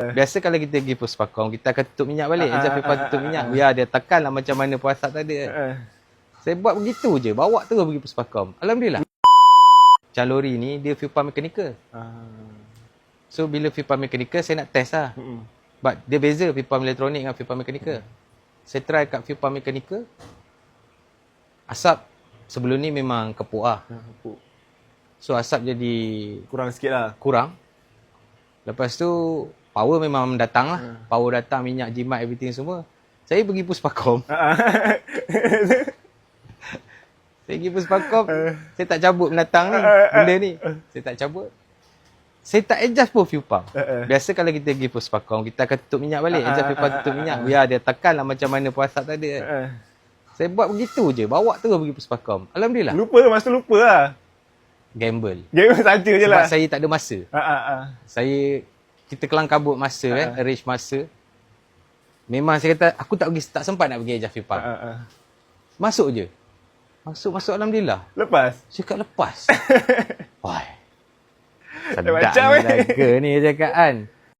Biasa kalau kita pergi Puspakom, kita akan tutup minyak balik. Exhaust pipa tutup minyak. Biar dia tekan lah macam mana puas asap tadi. Saya buat begitu je. Bawa terus pergi Puspakom. Alhamdulillah. Macam lori ni, dia fuel pump mechanical. So, bila fuel pump mechanical, saya nak test lah. But dia beza fuel pump elektronik dengan fuel pump mechanical. Saya try kat fuel pump mechanical. Asap sebelum ni memang kepuk lah. So, asap jadi Kurang sikit lah. kurang. Lepas tu, power memang datang lah. Power datang, minyak, jimat, everything semua. Saya pergi Puspakom. Saya pergi Puspakom. Saya tak cabut pendatang ni. Benda ni. Saya tak cabut. Saya tak adjust pun fuel pump. Biasa kalau kita pergi Puspakom, kita akan tutup minyak balik. Exhaust pipa tutup minyak. Biar dia tekan lah macam mana puas asap tadi. Saya buat begitu je. Bawa terus pergi Puspakom. Alhamdulillah. Lupa, masa tu lupa lah. Gamble. Game saja je lah. Sebab saya tak ada masa. Kita kelang kabut masa arrange masa. Memang saya kata, aku tak sempat nak pergi adjust fuel pump. Masuk je. Masuk Alhamdulillah. Lepas? Cakap lepas. Wah. Sedap Macam ni laga ni cakap kan.